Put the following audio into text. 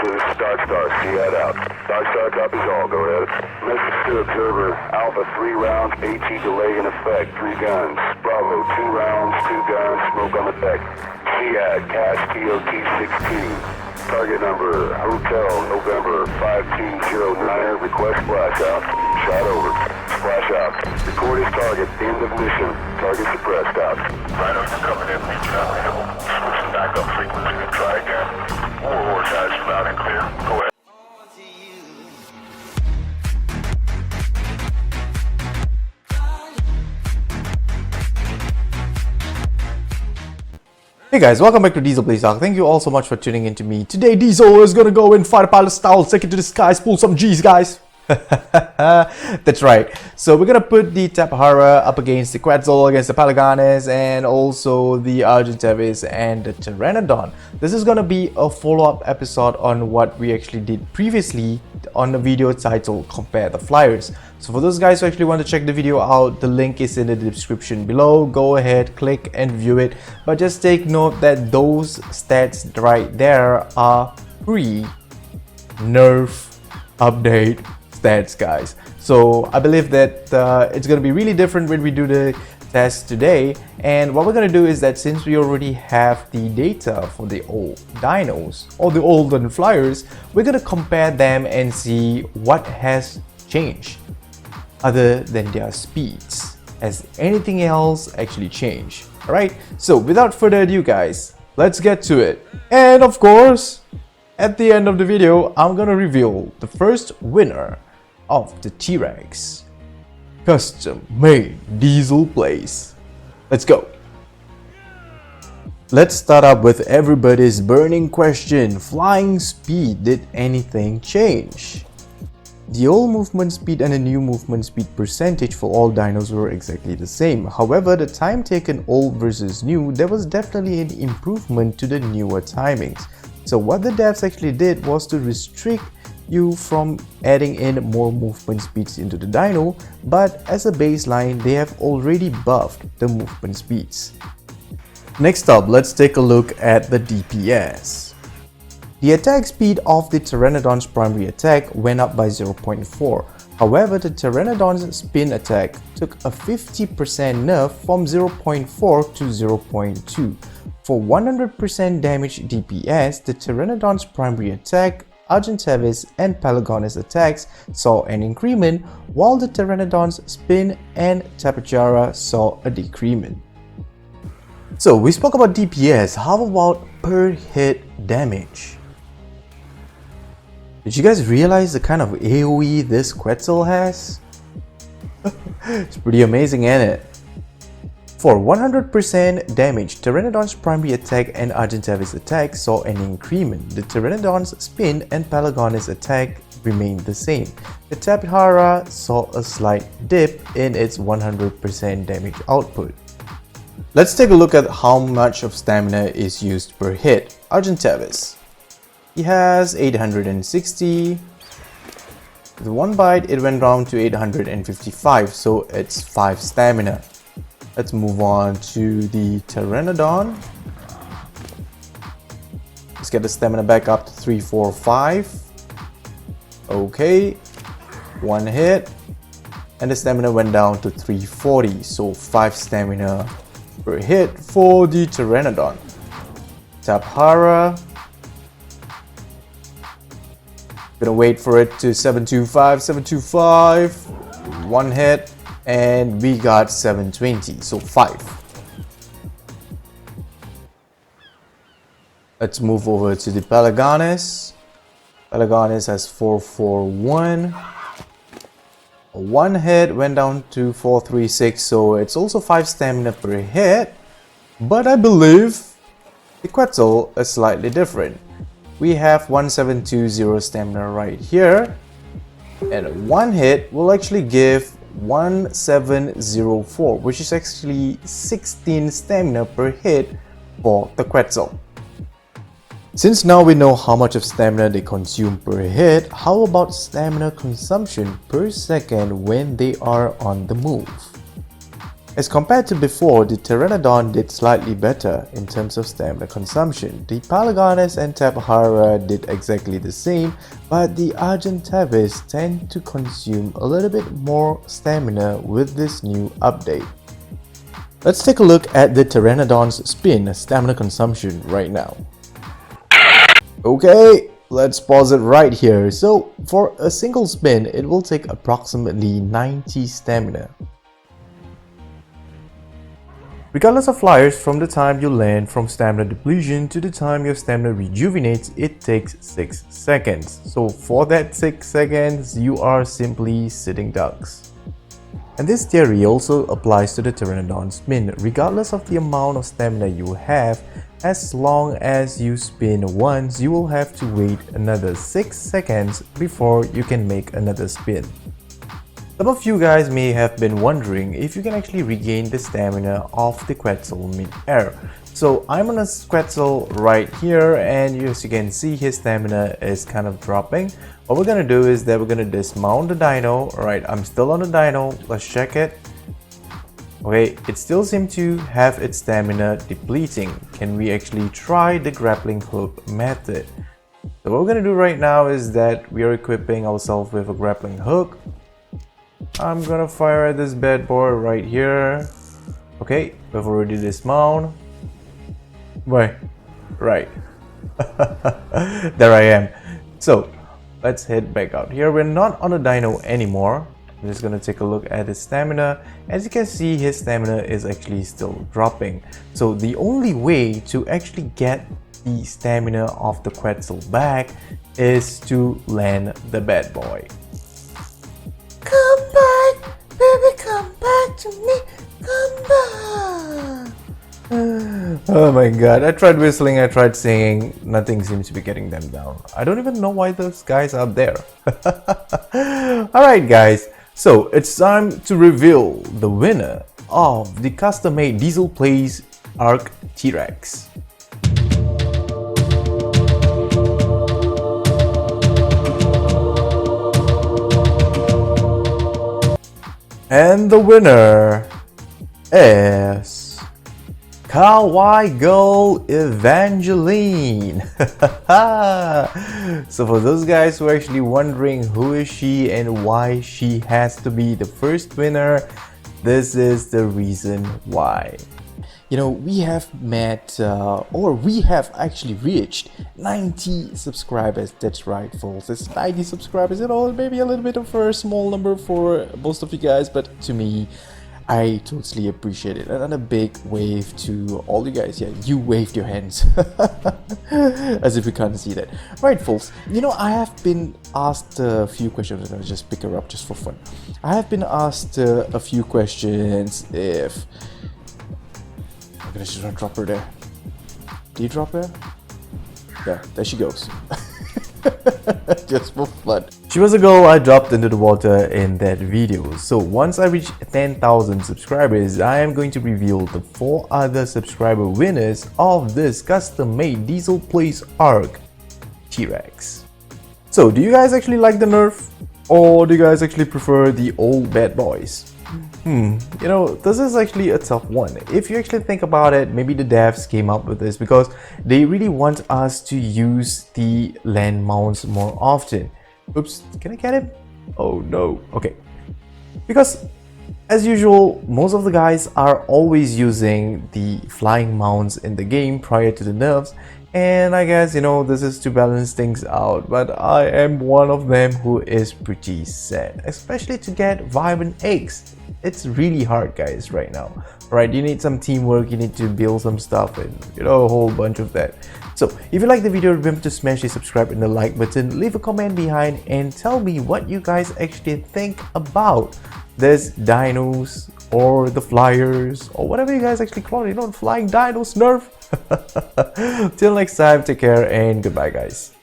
This is Darkstar, Seat out. Darkstar copies all, go ahead. Message to observer, Alpha 3 rounds, AT delay in effect, 3 guns. Bravo, 2 rounds, 2 guns, smoke on the deck. Seat, Cash TOT 62. Target number, Hotel November 5209, request splash out. Shot over. Splash out. Record his target, end of mission. Target suppressed out. Rhino, you're coming in, meet you on the hill. Switching back up frequency and try again. War guys, you're loud and clear. Go ahead. Hey guys, welcome back to Diesel Plays Talk. Thank you all so much for tuning in to me. Today Diesel is gonna go in fighter pilot style, take it to the skies, pull some G's, guys. That's right. So we're gonna put the Tapahara up against the Quetzal, against the Pelagones, and also the Argentavis and the Pteranodon. This is gonna be a follow-up episode on what we actually did previously on the video titled Compare the Fliers. So for those guys who actually want to check the video out, the link is in the description below. Go ahead, click and view it. But just take note that those stats right there are pre-nerf update stats, guys. So I believe that it's going to be really different when we do the test today. And what we're going to do is that since we already have the data for the old dinos or the olden flyers, we're going to compare them and see what has changed other than their speeds. Has anything else actually changed? Alright, so without further ado guys, let's get to it. And of course, at the end of the video, I'm gonna reveal the first winner of the T-Rex custom made diesel plays. Let's go. Let's start up with everybody's burning question. Flying speed, did anything change? The old movement speed and the new movement speed percentage for all dinos were exactly the same. However, the time taken old versus new, there was definitely an improvement to the newer timings. So what the devs actually did was to restrict you from adding in more movement speeds into the dino, but as a baseline, they have already buffed the movement speeds. Next up, let's take a look at the DPS. The attack speed of the Pteranodons primary attack went up by 0.4. However, the Pteranodons Spin attack took a 50% nerf from 0.4 to 0.2. For 100% damage DPS, the Pteranodons primary attack, Argentavis and Pelagones attacks saw an increment, while the Pteranodons Spin and Tapahara saw a decrement. So we spoke about DPS, how about per hit damage? Did you guys realize the kind of AoE this Quetzal has? It's pretty amazing, ain't it? For 100% damage, Pteranodons primary attack and Argentavis attack saw an increment. The Pteranodons Spin and Pelagones attack remained the same. The Tapahara saw a slight dip in its 100% damage output. Let's take a look at how much of stamina is used per hit. Argentavis. He has 860. With one bite, it went down to 855, so it's 5 stamina. Let's move on to the Pteranodon. Let's get the stamina back up to 345. Okay, one hit, and the stamina went down to 340, so 5 stamina per hit for the Pteranodon. Tapahara. Gonna wait for it to 725, one hit, and we got 720, so 5. Let's move over to the Pelagones. Pelagones has 441. One hit went down to 436, so it's also 5 stamina per hit, but I believe the Quetzal is slightly different. We have 1720 stamina right here, and one hit will actually give 1704, which is actually 16 stamina per hit for the Quetzal. Since now we know how much of stamina they consume per hit, how about stamina consumption per second when they are on the move? As compared to before, the Pteranodon did slightly better in terms of stamina consumption. The Pelagonus and Tapahara did exactly the same, but the Argentavis tend to consume a little bit more stamina with this new update. Let's take a look at the Pteranodons Spin stamina consumption right now. Okay, let's pause it right here. So for a single spin, it will take approximately 90 stamina. Regardless of flyers, from the time you land from stamina depletion to the time your stamina rejuvenates, it takes 6 seconds. So for that 6 seconds, you are simply sitting ducks. And this theory also applies to the Pteranodons Min. Regardless of the amount of stamina you have, as long as you spin once, you will have to wait another 6 seconds before you can make another spin. Some of you guys may have been wondering if you can actually regain the stamina of the Quetzal mid-air. So I'm on a Quetzal right here, and as you can see, his stamina is kind of dropping. What we're gonna do is that we're gonna dismount the dino. Alright, I'm still on the dino. Let's check it. Okay, it still seems to have its stamina depleting. Can we actually try the grappling hook method? So what we're gonna do right now is that we are equipping ourselves with a grappling hook. I'm gonna fire at this bad boy right here. Okay, we've already dismount. Wait, right. There I am. So let's head back out here. We're not on the dino anymore. I'm just gonna take a look at his stamina. As you can see, his stamina is actually still dropping. So the only way to actually get the stamina of the Quetzal back is to land the bad boy. Come back, baby, come back to me, come back. Oh my god, I tried whistling, I tried singing, nothing seems to be getting them down. I don't even know why those guys are there. Alright guys, so it's time to reveal the winner of the custom-made Diesel Plays Arc T-Rex. And the winner is Kawaii Girl Evangeline. So for those guys who are actually wondering who is she and why she has to be the first winner, this is the reason why. You know, we have met, or we have actually reached 90 subscribers. That's right, folks. It's 90 subscribers. You know, maybe a little bit of a small number for most of you guys, but to me, I totally appreciate it. And a big wave to all you guys. Yeah, you waved your hands. As if you can't see that. Right, folks. You know, I have been asked a few questions. I'll just pick her up just for fun. I have been asked a few questions if... I'm gonna just drop her there. Do you drop her? Yeah, there she goes. Just for fun. She was a girl I dropped into the water in that video. So once I reach 10,000 subscribers, I am going to reveal the 4 other subscriber winners of this custom-made Diesel Plays Arc T-Rex. So do you guys actually like the nerf? Or do you guys actually prefer the old bad boys? You know, this is actually a tough one. If you actually think about it, maybe the devs came up with this because they really want us to use the land mounts more often. Oops, can I get it? Oh no, okay. Because as usual, most of the guys are always using the flying mounts in the game prior to the nerfs. And I guess, you know, this is to balance things out, but I am one of them who is pretty sad, especially to get vibrant eggs. It's really hard, guys, right now. Right, you need some teamwork, you need to build some stuff, and you know, a whole bunch of that. So if you like the video, remember to smash the subscribe and the like button, leave a comment behind and tell me what you guys actually think about this dinos or the flyers or whatever you guys actually call it, you know, flying dinos nerf. Till next time, take care and goodbye, guys.